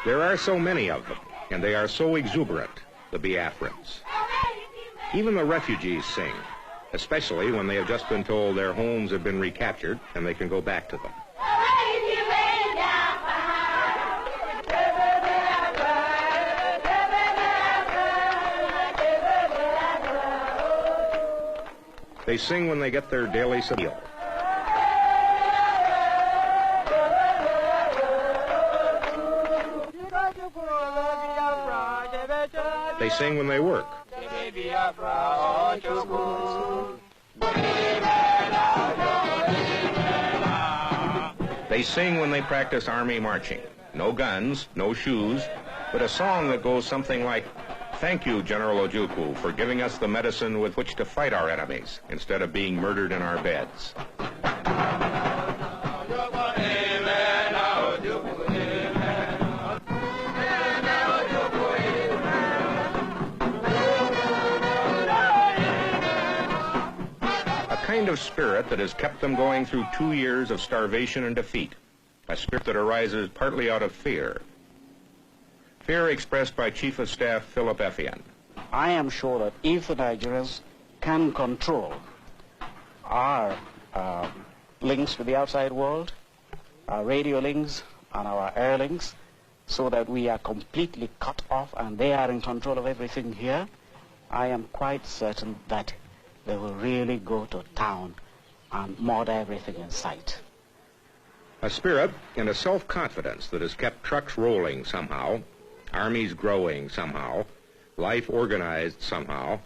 There are so many of them, and they are so exuberant, the Biafrans. Even the refugees sing, especially when they have just been told their homes have been recaptured and they can go back to them. They sing when they get their daily meal. They sing when they work. They sing when they practice army marching. No guns, no shoes, but a song that goes something like, "Thank you, General Ojukwu, for giving us the medicine with which to fight our enemies instead of being murdered in our beds." A kind of spirit that has kept them going through 2 years of starvation and defeat. A spirit that arises partly out of fear. Fear expressed by Chief of Staff Philip Effian. I am sure that if the Nigerians can control our links with the outside world, our radio links and our air links, so that we are completely cut off and they are in control of everything here, I am quite certain that they will really go to town and murder everything in sight. A spirit and a self-confidence that has kept trucks rolling somehow, armies growing somehow, life organized somehow,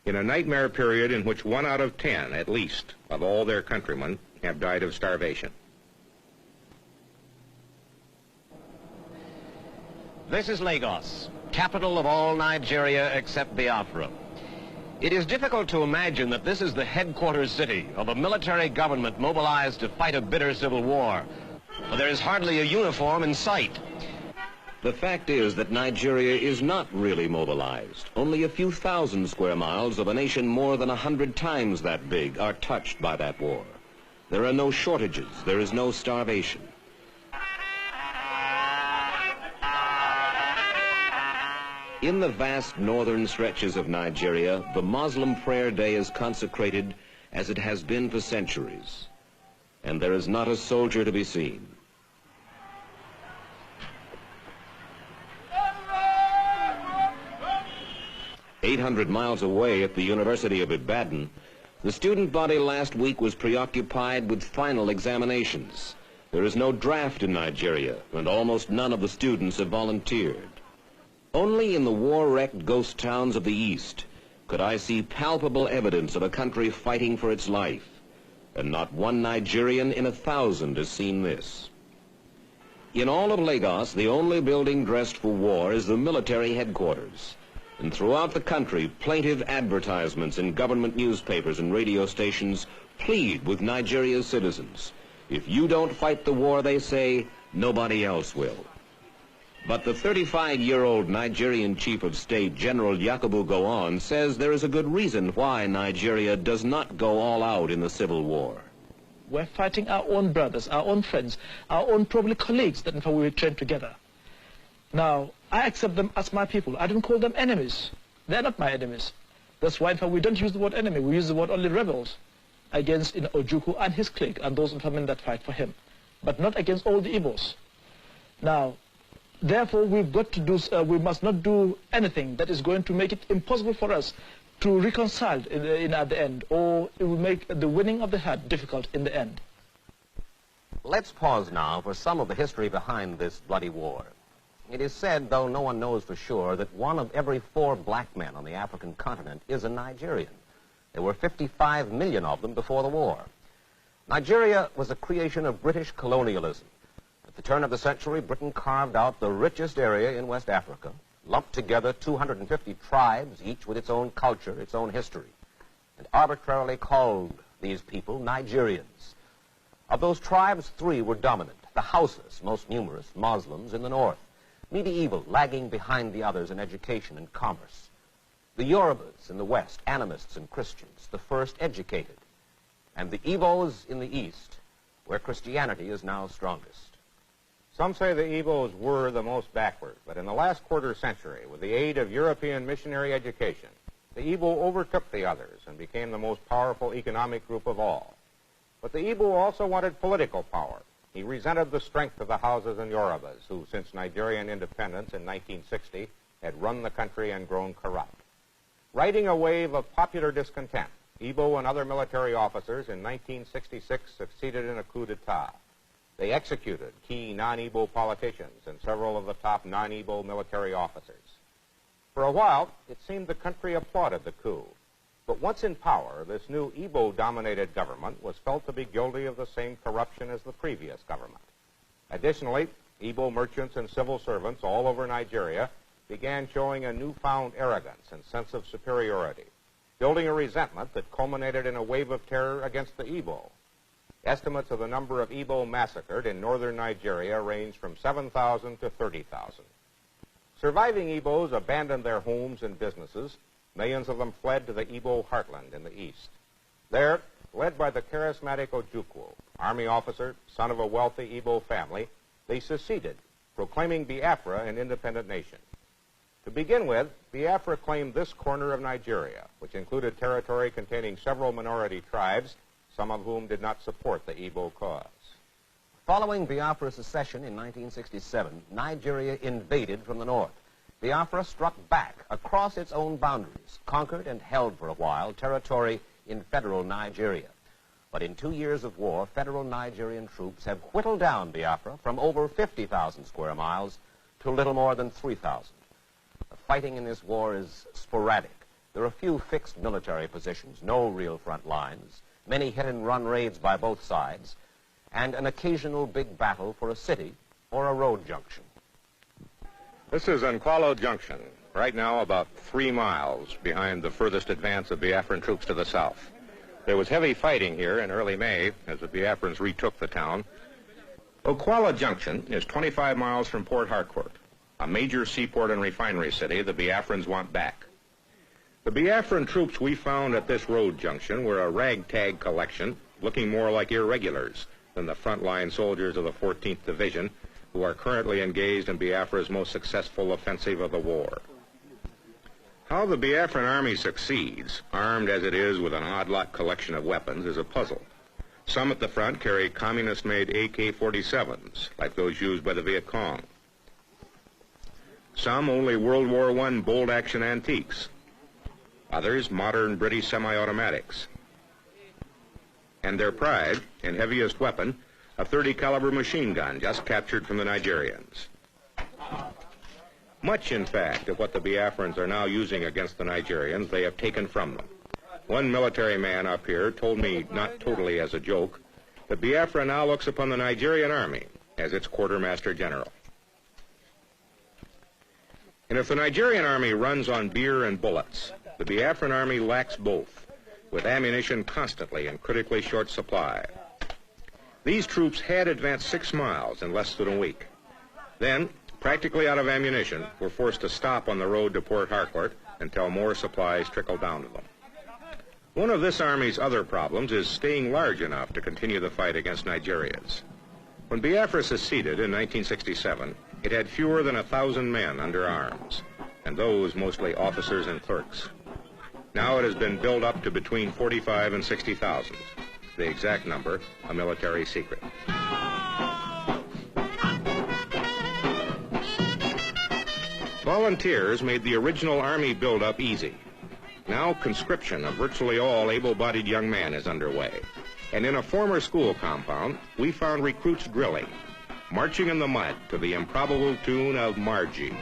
in a nightmare period in which 1 out of 10, at least, of all their countrymen have died of starvation. This is Lagos, capital of all Nigeria except Biafra. It is difficult to imagine that this is the headquarters city of a military government mobilized to fight a bitter civil war. But there is hardly a uniform in sight. The fact is that Nigeria is not really mobilized. Only a few thousand square miles of a nation more than 100 times that big are touched by that war. There are no shortages. There is no starvation. In the vast northern stretches of Nigeria, the Muslim prayer day is consecrated as it has been for centuries. And there is not a soldier to be seen. "800 miles away at the University of Ibadan, the student body last week was preoccupied with final examinations. There is no draft in Nigeria, and almost none of the students have volunteered. Only in the war-wrecked ghost towns of the East could I see palpable evidence of a country fighting for its life, and not one Nigerian in 1,000 has seen this. In all of Lagos, the only building dressed for war is the military headquarters. And throughout the country, plaintive advertisements in government newspapers and radio stations plead with Nigeria's citizens. If you don't fight the war, they say, nobody else will. But the 35-year-old Nigerian Chief of State, General Yakubu Gowon, says there is a good reason why Nigeria does not go all out in the civil war. We're fighting our own brothers, our own friends, our own probably colleagues that in fact we trained together. Now, I accept them as my people. I don't call them enemies. They're not my enemies. That's why in fact we don't use the word enemy. We use the word only rebels against Ojukwu and his clique and those in famine that fight for him, but not against all the Igbos. Now, therefore, we've got to do, we must not do anything that is going to make it impossible for us to reconcile at the end, or it will make the winning of the heart difficult in the end. Let's pause now for some of the history behind this bloody war. It is said, though no one knows for sure, that 1 of every 4 black men on the African continent is a Nigerian. There were 55 million of them before the war. Nigeria was a creation of British colonialism. At the turn of the century, Britain carved out the richest area in West Africa, lumped together 250 tribes, each with its own culture, its own history, and arbitrarily called these people Nigerians. Of those tribes, 3 were dominant: the Hausas, most numerous, Muslims in the north; medieval, lagging behind the others in education and commerce; the Yorubas in the west, animists and Christians, the first educated; and the Igbos in the east, where Christianity is now strongest. Some say the Igbos were the most backward, but in the last quarter century, with the aid of European missionary education, the Igbo overtook the others and became the most powerful economic group of all. But the Igbo also wanted political power. He resented the strength of the Hausas and Yorubas, who, since Nigerian independence in 1960, had run the country and grown corrupt. Riding a wave of popular discontent, Igbo and other military officers in 1966 succeeded in a coup d'etat. They executed key non-Igbo politicians and several of the top non-Igbo military officers. For a while, it seemed the country applauded the coup. But once in power, this new Igbo-dominated government was felt to be guilty of the same corruption as the previous government. Additionally, Igbo merchants and civil servants all over Nigeria began showing a newfound arrogance and sense of superiority, building a resentment that culminated in a wave of terror against the Igbo. Estimates of the number of Igbo massacred in northern Nigeria range from 7,000 to 30,000. Surviving Igbos abandoned their homes and businesses. Millions of them fled to the Igbo heartland in the east. There, led by the charismatic Ojukwu, army officer, son of a wealthy Igbo family, they seceded, proclaiming Biafra an independent nation. To begin with, Biafra claimed this corner of Nigeria, which included territory containing several minority tribes, some of whom did not support the Igbo cause. Following Biafra's secession in 1967, Nigeria invaded from the north. Biafra struck back across its own boundaries, conquered and held for a while territory in federal Nigeria. But in 2 years of war, federal Nigerian troops have whittled down Biafra from over 50,000 square miles to little more than 3,000. The fighting in this war is sporadic. There are few fixed military positions, no real front lines, many hit-and-run raids by both sides, and an occasional big battle for a city or a road junction. This is Nkwalo Junction, right now about 3 miles behind the furthest advance of Biafran troops to the south. There was heavy fighting here in early May as the Biafrans retook the town. Nkwalo Junction is 25 miles from Port Harcourt, a major seaport and refinery city the Biafrans want back. The Biafran troops we found at this road junction were a ragtag collection, looking more like irregulars than the frontline soldiers of the 14th Division, who are currently engaged in Biafra's most successful offensive of the war. How the Biafran army succeeds, armed as it is with an odd-lot collection of weapons, is a puzzle. Some at the front carry communist-made AK-47s, like those used by the Viet Cong. Some only World War I bolt-action antiques. Others modern British semi-automatics. And their pride and heaviest weapon, a .30 caliber machine gun just captured from the Nigerians. Much, in fact, of what the Biafrans are now using against the Nigerians, they have taken from them. One military man up here told me, not totally as a joke, that Biafra now looks upon the Nigerian army as its quartermaster general. And if the Nigerian army runs on beer and bullets, the Biafran army lacks both, with ammunition constantly in critically short supply. These troops had advanced 6 miles in less than a week. Then, practically out of ammunition, were forced to stop on the road to Port Harcourt until more supplies trickled down to them. One of this army's other problems is staying large enough to continue the fight against Nigerians. When Biafra seceded in 1967, it had fewer than 1,000 men under arms, and those mostly officers and clerks. Now it has been built up to between 45 and 60,000. The exact number, a military secret. Volunteers made the original army build-up easy. Now conscription of virtually all able-bodied young men is underway. And in a former school compound, we found recruits drilling, marching in the mud to the improbable tune of Margie.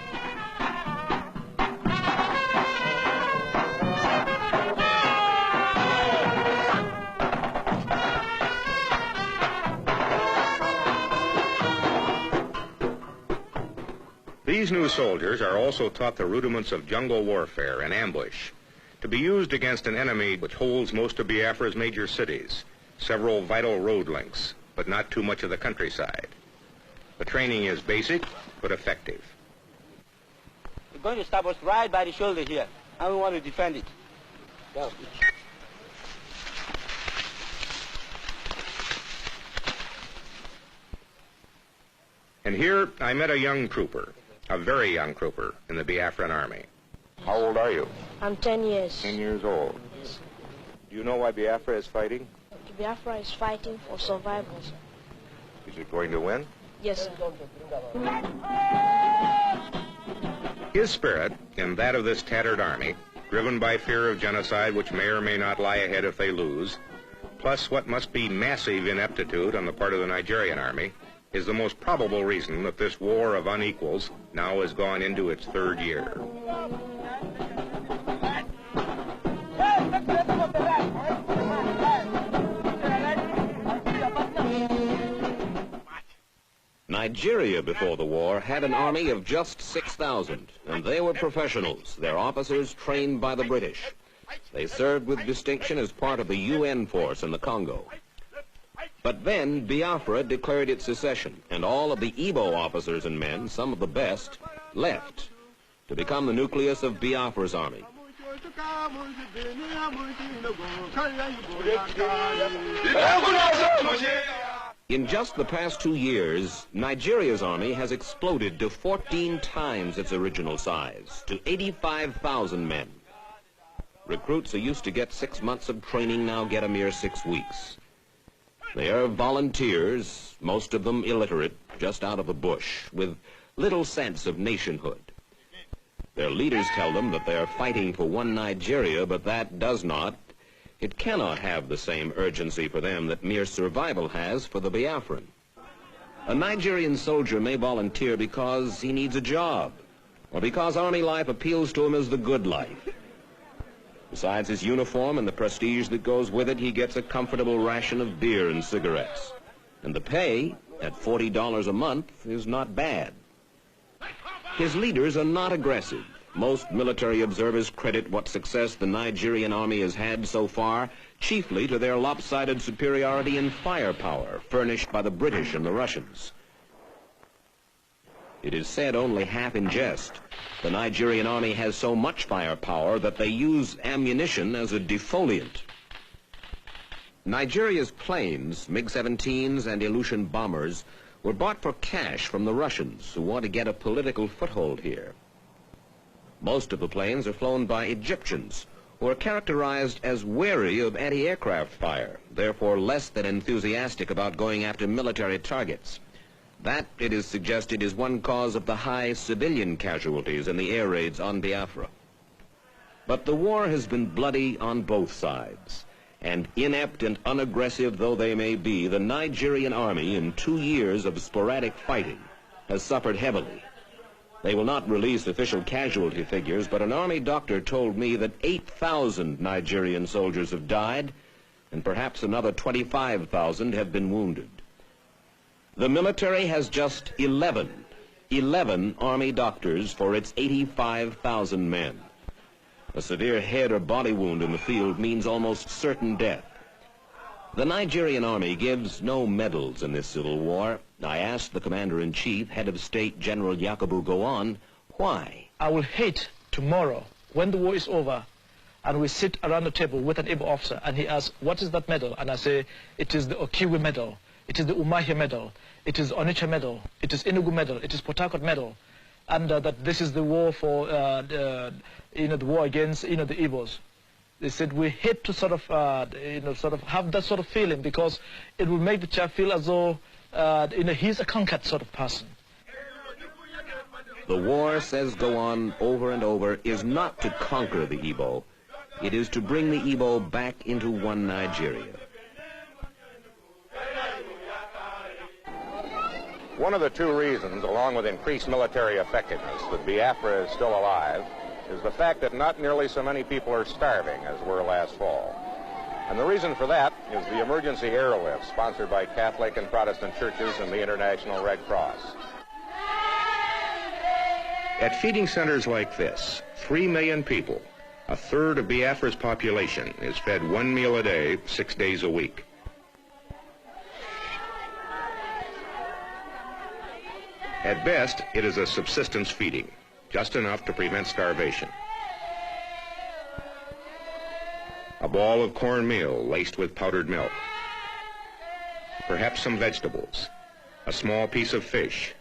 These new soldiers are also taught the rudiments of jungle warfare and ambush, to be used against an enemy which holds most of Biafra's major cities, several vital road links, but not too much of the countryside. The training is basic, but effective. We're going to stop us right by the shoulder here, and we want to defend it. Go. And here I met a young trooper, a very young trooper in the Biafran Army. How old are you? I'm 10 years. 10 years old. Do you know why Biafra is fighting? Biafra is fighting for survival. Is it going to win? Yes, sir. His spirit and that of this tattered army, driven by fear of genocide which may or may not lie ahead if they lose, plus what must be massive ineptitude on the part of the Nigerian army, is the most probable reason that this war of unequals now has gone into its third year. Nigeria before the war had an army of just 6,000, and they were professionals, their officers trained by the British. They served with distinction as part of the UN force in the Congo. But then Biafra declared its secession, and all of the Igbo officers and men, some of the best, left to become the nucleus of Biafra's army. In just the past 2 years, Nigeria's army has exploded to 14 times its original size, to 85,000 men. Recruits who used to get 6 months of training now get a mere 6 weeks. They are volunteers, most of them illiterate, just out of the bush, with little sense of nationhood. Their leaders tell them that they are fighting for one Nigeria, but that does not, it cannot have the same urgency for them that mere survival has for the Biafran. A Nigerian soldier may volunteer because he needs a job, or because army life appeals to him as the good life. Besides his uniform and the prestige that goes with it, he gets a comfortable ration of beer and cigarettes. And the pay, at $40 a month, is not bad. His leaders are not aggressive. Most military observers credit what success the Nigerian army has had so far chiefly to their lopsided superiority in firepower furnished by the British and the Russians. It is said only half in jest. The Nigerian army has so much firepower that they use ammunition as a defoliant. Nigeria's planes, MiG-17s and Ilyushin bombers, were bought for cash from the Russians who want to get a political foothold here. Most of the planes are flown by Egyptians, who are characterized as wary of anti-aircraft fire, therefore less than enthusiastic about going after military targets. That, it is suggested, is one cause of the high civilian casualties in the air raids on Biafra. But the war has been bloody on both sides, and inept and unaggressive though they may be, the Nigerian army, in 2 years of sporadic fighting, has suffered heavily. They will not release official casualty figures, but an army doctor told me that 8,000 Nigerian soldiers have died, and perhaps another 25,000 have been wounded. The military has just 11 army doctors for its 85,000 men. A severe head or body wound in the field means almost certain death. The Nigerian army gives no medals in this civil war. I asked the commander-in-chief, head of state, General Yakubu Gowon, why? I will hate tomorrow, when the war is over, and we sit around the table with an Igbo officer, and he asks, what is that medal? And I say, it is the Okiwe medal, it is the Umahia medal, it is Onitsha medal, it is Enugu medal, it is Port Harcourt medal, and that this is the war for, the war against, the Igbos. They said we hate to sort of have that sort of feeling, because it will make the child feel as though, he's a conquered sort of person. The war, says Gowon over and over, is not to conquer the Igbo. It is to bring the Igbo back into one Nigeria. One of the two reasons, along with increased military effectiveness, that Biafra is still alive is the fact that not nearly so many people are starving as were last fall. And the reason for that is the emergency airlift sponsored by Catholic and Protestant churches and the International Red Cross. At feeding centers like this, 3 million people, a third of Biafra's population, is fed 1 meal a day, 6 days a week. At best, it is a subsistence feeding, just enough to prevent starvation. A ball of cornmeal laced with powdered milk. Perhaps some vegetables, a small piece of fish,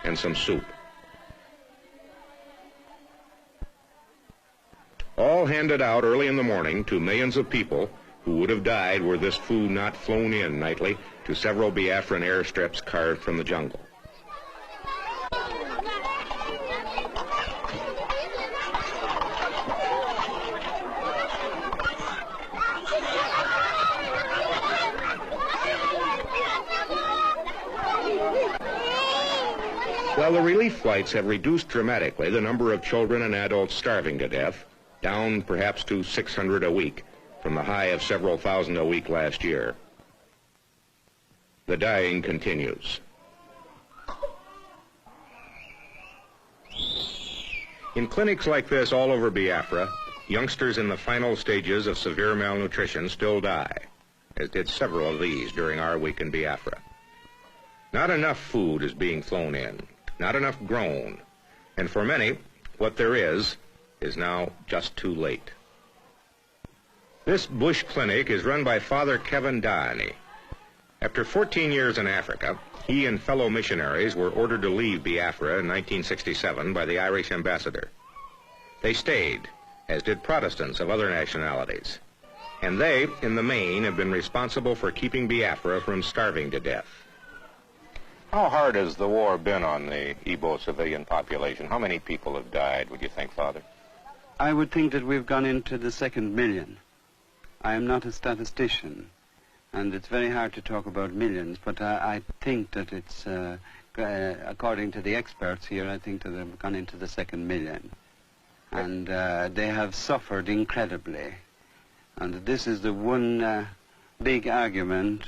and some soup. All handed out early in the morning to millions of people who would have died were this food not flown in nightly to several Biafran airstrips carved from the jungle. While the relief flights have reduced dramatically the number of children and adults starving to death, down perhaps to 600 a week from the high of several thousand a week last year, the dying continues. In clinics like this all over Biafra, youngsters in the final stages of severe malnutrition still die, as did several of these during our week in Biafra. Not enough food is being flown in, not enough grown, and for many, what there is now just too late. This bush clinic is run by Father Kevin Downey. After 14 years in Africa, he and fellow missionaries were ordered to leave Biafra in 1967 by the Irish ambassador. They stayed, as did Protestants of other nationalities, and they, in the main, have been responsible for keeping Biafra from starving to death. How hard has the war been on the Igbo civilian population? How many people have died, would you think, Father? I would think that we've gone into the 2nd million. I am not a statistician, and it's very hard to talk about millions, but I think that it's, according to the experts here, I think that they've gone into the 2nd million. And they have suffered incredibly. And this is the one big argument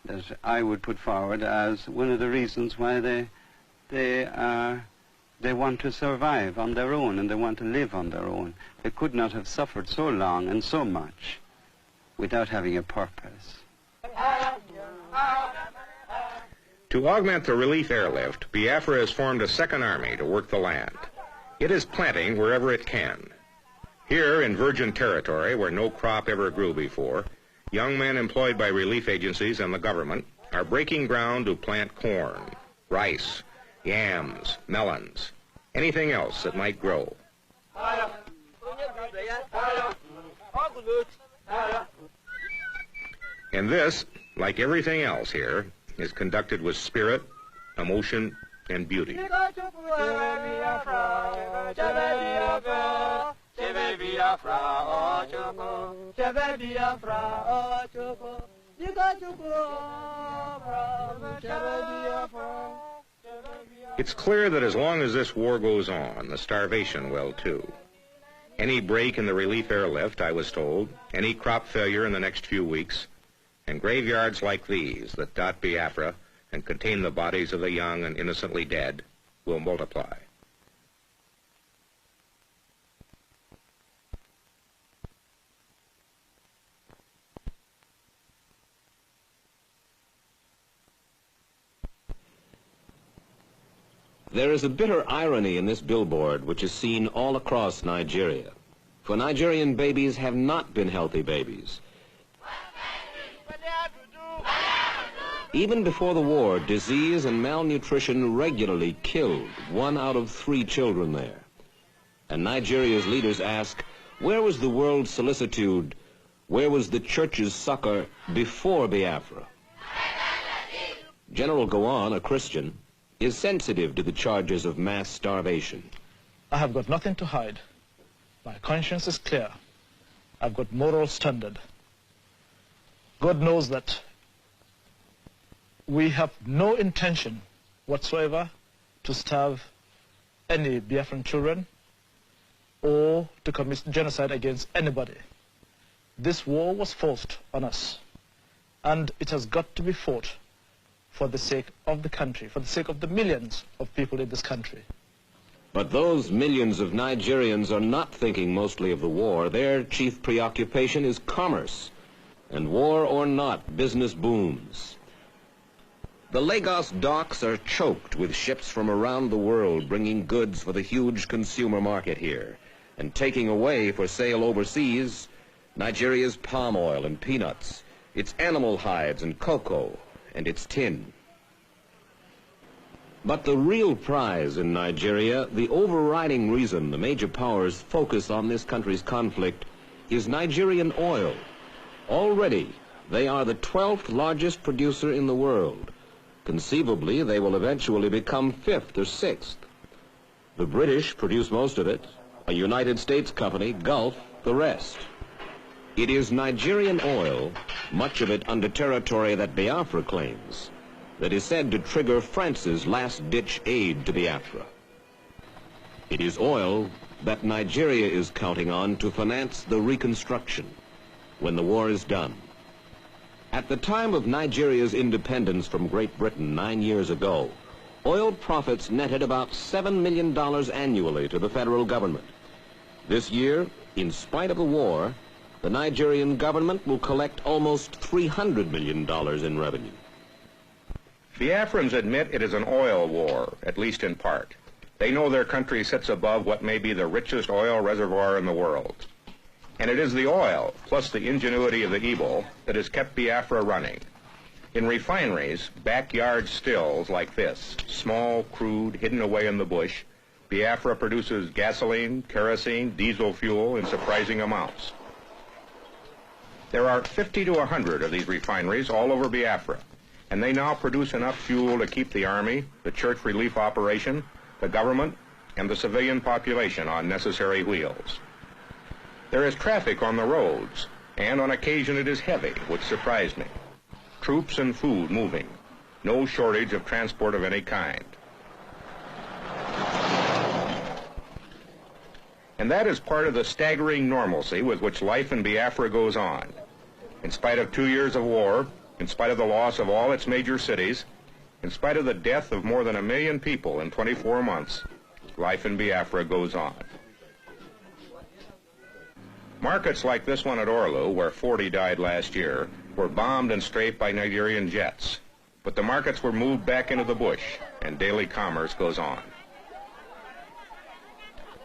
that I would put forward as one of the reasons why they want to survive on their own and they want to live on their own. They could not have suffered so long and so much without having a purpose. To augment the relief airlift, Biafra has formed a 2nd army to work the land. It is planting wherever it can. Here in virgin territory, where no crop ever grew before, young men employed by relief agencies and the government are breaking ground to plant corn, rice, yams, melons, anything else that might grow. And this, like everything else here, is conducted with spirit, emotion, and beauty. It's clear that as long as this war goes on, the starvation will too. Any break in the relief airlift, I was told, any crop failure in the next few weeks, and graveyards like these that dot Biafra and contain the bodies of the young and innocently dead will multiply. There is a bitter irony in this billboard which is seen all across Nigeria. For Nigerian babies have not been healthy babies. Even before the war, disease and malnutrition regularly killed 1 out of 3 children there. And Nigeria's leaders ask, where was the world's solicitude, where was the church's succor before Biafra? General Gowon, a Christian, is sensitive to the charges of mass starvation. I have got nothing to hide. My conscience is clear. I've got moral standard. God knows that we have no intention whatsoever to starve any Biafran children or to commit genocide against anybody. This war was forced on us, and it has got to be fought for the sake of the country, for the sake of the millions of people in this country. But those millions of Nigerians are not thinking mostly of the war. Their chief preoccupation is commerce. And war or not, business booms. The Lagos docks are choked with ships from around the world bringing goods for the huge consumer market here and taking away for sale overseas Nigeria's palm oil and peanuts, its animal hides and cocoa, and its tin. But the real prize in Nigeria, the overriding reason the major powers focus on this country's conflict, is Nigerian oil. Already, they are the 12th largest producer in the world. Conceivably, they will eventually become 5th or 6th. The British produce most of it, a United States company, Gulf, the rest. It is Nigerian oil, much of it under territory that Biafra claims, that is said to trigger France's last-ditch aid to Biafra. It is oil that Nigeria is counting on to finance the reconstruction when the war is done. At the time of Nigeria's independence from Great Britain 9 years ago, oil profits netted about $7 million annually to the federal government. This year, in spite of the war, the Nigerian government will collect almost $300 million in revenue. Biafrans admit it is an oil war, at least in part. They know their country sits above what may be the richest oil reservoir in the world. And it is the oil, plus the ingenuity of the Igbo, that has kept Biafra running. In refineries, backyard stills like this, small, crude, hidden away in the bush, Biafra produces gasoline, kerosene, diesel fuel in surprising amounts. There are 50 to 100 of these refineries all over Biafra, and they now produce enough fuel to keep the army, the church relief operation, the government, and the civilian population on necessary wheels. There is traffic on the roads, and on occasion it is heavy, which surprised me. Troops and food moving. No shortage of transport of any kind. And that is part of the staggering normalcy with which life in Biafra goes on. In spite of 2 years of war, in spite of the loss of all its major cities, in spite of the death of more than 1 million people in 24 months, life in Biafra goes on. Markets like this one at Orlu, where 40 died last year, were bombed and strafed by Nigerian jets. But the markets were moved back into the bush, and daily commerce goes on.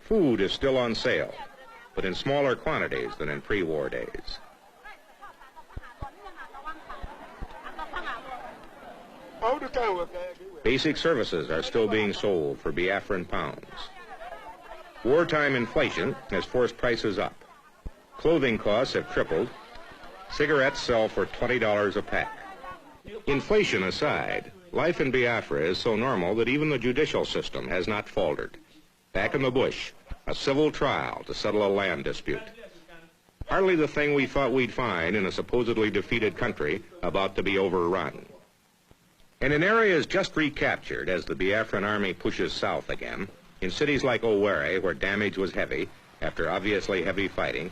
Food is still on sale, but in smaller quantities than in pre-war days. Basic services are still being sold for Biafran pounds. Wartime inflation has forced prices up. Clothing costs have tripled. Cigarettes sell for $20 a pack. Inflation aside, life in Biafra is so normal that even the judicial system has not faltered. Back in the bush, a civil trial to settle a land dispute. Hardly the thing we thought we'd find in a supposedly defeated country about to be overrun. And in areas just recaptured as the Biafran army pushes south again, in cities like Owerri, where damage was heavy, after obviously heavy fighting,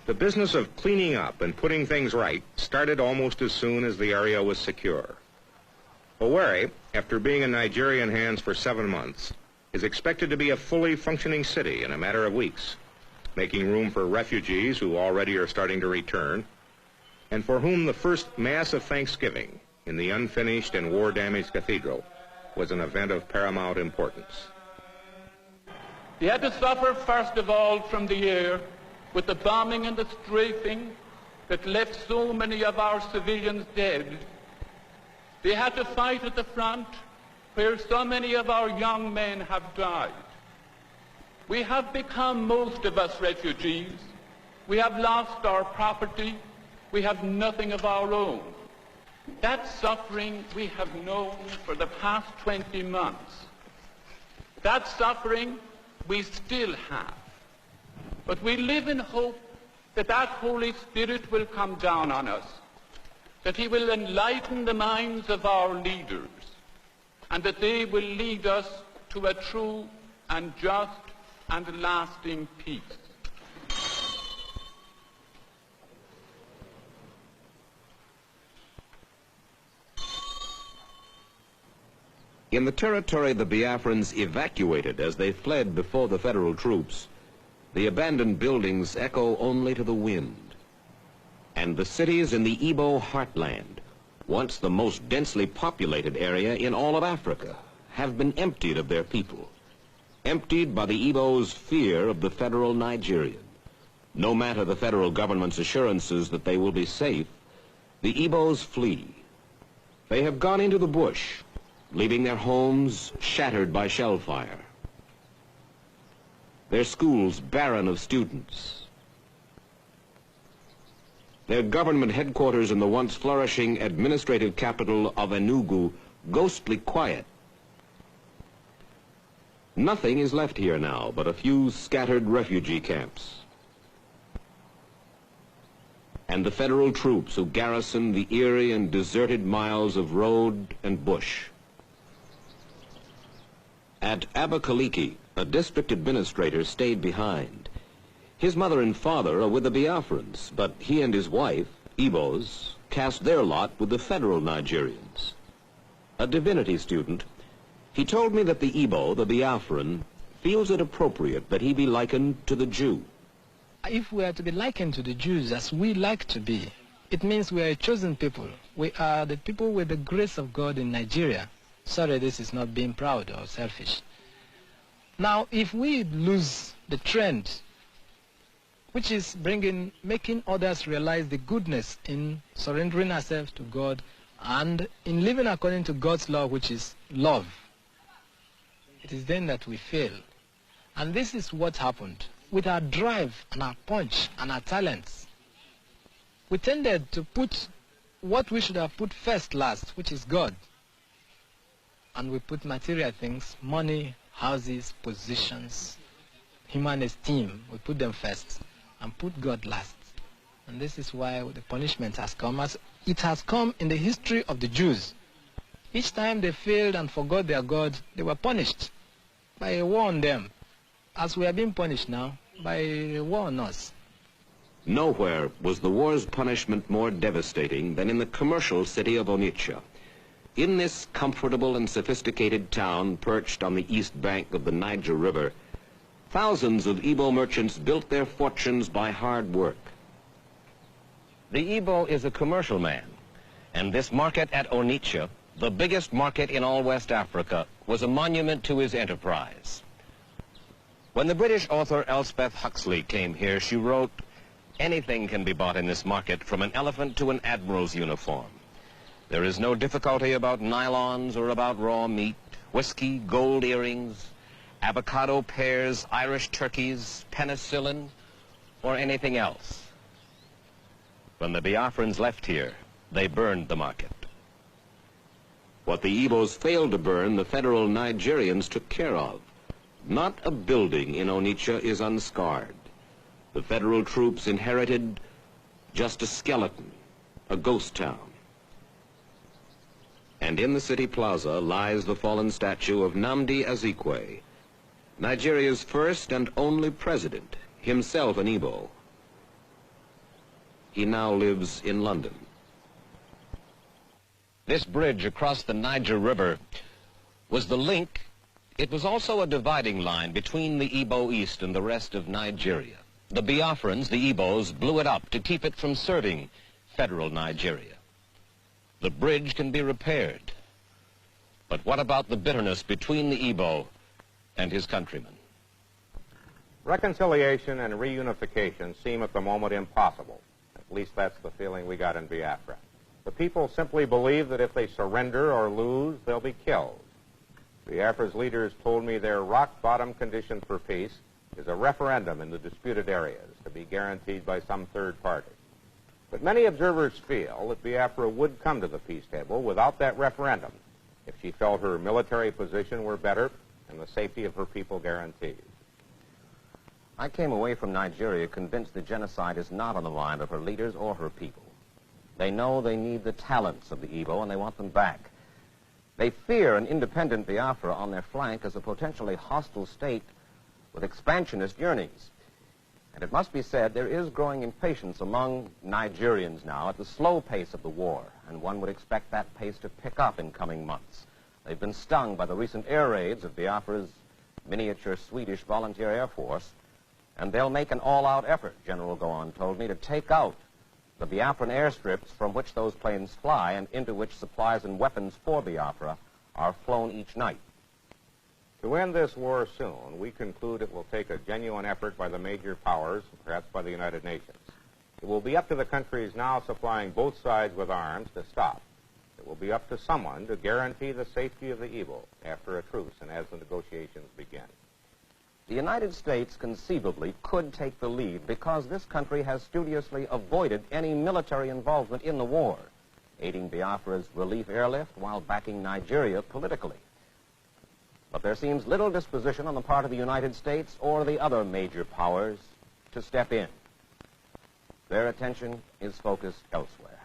the business of cleaning up and putting things right started almost as soon as the area was secure. Owerri, after being in Nigerian hands for 7 months, is expected to be a fully functioning city in a matter of weeks, making room for refugees who already are starting to return, and for whom the first Mass of Thanksgiving in the unfinished and war-damaged cathedral was an event of paramount importance. They had to suffer first of all from the air with the bombing and the strafing that left so many of our civilians dead. They had to fight at the front where so many of our young men have died. We have become, most of us, refugees. We have lost our property. We have nothing of our own. That suffering we have known for the past 20 months. That suffering we still have. But we live in hope that that Holy Spirit will come down on us, that he will enlighten the minds of our leaders, and that they will lead us to a true and just and lasting peace. In the territory the Biafrans evacuated as they fled before the federal troops, the abandoned buildings echo only to the wind. And the cities in the Igbo heartland, once the most densely populated area in all of Africa, have been emptied of their people. Emptied by the Igbo's fear of the federal Nigerian. No matter the federal government's assurances that they will be safe, the Igbos flee. They have gone into the bush, leaving their homes shattered by shell fire, their schools barren of students, their government headquarters in the once flourishing administrative capital of Enugu ghostly quiet. Nothing is left here now but a few scattered refugee camps and the federal troops who garrison the eerie and deserted miles of road and bush. At Abakaliki, a district administrator stayed behind. His mother and father are with the Biafrans, but he and his wife, Igbos, cast their lot with the federal Nigerians. A divinity student, he told me that the Igbo, the Biafran, feels it appropriate that he be likened to the Jew. If we are to be likened to the Jews as we like to be, it means we are a chosen people. We are the people with the grace of God in Nigeria. Sorry, this is not being proud or selfish. Now, if we lose the trend, which is making others realize the goodness in surrendering ourselves to God and in living according to God's law, which is love, it is then that we fail. And this is what happened. With our drive and our punch and our talents, we tended to put what we should have put first last, which is God. And we put material things, money, houses, positions, human esteem, we put them first and put God last. And this is why the punishment has come, as it has come in the history of the Jews. Each time they failed and forgot their God, they were punished by a war on them, as we are being punished now by a war on us. Nowhere was the war's punishment more devastating than in the commercial city of Onitsha. In this comfortable and sophisticated town perched on the east bank of the Niger River, thousands of Igbo merchants built their fortunes by hard work. The Igbo is a commercial man, and this market at Onitsha, the biggest market in all West Africa, was a monument to his enterprise. When the British author Elspeth Huxley came here, she wrote, "Anything can be bought in this market, from an elephant to an admiral's uniform. There is no difficulty about nylons or about raw meat, whiskey, gold earrings, avocado pears, Irish turkeys, penicillin, or anything else." When the Biafrans left here, they burned the market. What the Igbos failed to burn, the federal Nigerians took care of. Not a building in Onitsha is unscarred. The federal troops inherited just a skeleton, a ghost town. And in the city plaza lies the fallen statue of Nnamdi Azikiwe, Nigeria's first and only president, himself an Igbo. He now lives in London. This bridge across the Niger River was the link. It was also a dividing line between the Igbo East and the rest of Nigeria. The Biafrans, the Igbos, blew it up to keep it from serving federal Nigeria. The bridge can be repaired. But what about the bitterness between the Igbo and his countrymen? Reconciliation and reunification seem at the moment impossible. At least that's the feeling we got in Biafra. The people simply believe that if they surrender or lose, they'll be killed. Biafra's leaders told me their rock-bottom condition for peace is a referendum in the disputed areas to be guaranteed by some third party. But many observers feel that Biafra would come to the peace table without that referendum if she felt her military position were better and the safety of her people guaranteed. I came away from Nigeria convinced the genocide is not on the mind of her leaders or her people. They know they need the talents of the Igbo and they want them back. They fear an independent Biafra on their flank as a potentially hostile state with expansionist yearnings. And it must be said, there is growing impatience among Nigerians now at the slow pace of the war, and one would expect that pace to pick up in coming months. They've been stung by the recent air raids of Biafra's miniature Swedish volunteer air force, and they'll make an all-out effort, General Gowan told me, to take out the Biafran airstrips from which those planes fly and into which supplies and weapons for Biafra are flown each night. To end this war soon, we conclude it will take a genuine effort by the major powers, perhaps by the United Nations. It will be up to the countries now supplying both sides with arms to stop. It will be up to someone to guarantee the safety of the Igbo after a truce and as the negotiations begin. The United States conceivably could take the lead because this country has studiously avoided any military involvement in the war, aiding Biafra's relief airlift while backing Nigeria politically. But there seems little disposition on the part of the United States or the other major powers to step in. Their attention is focused elsewhere.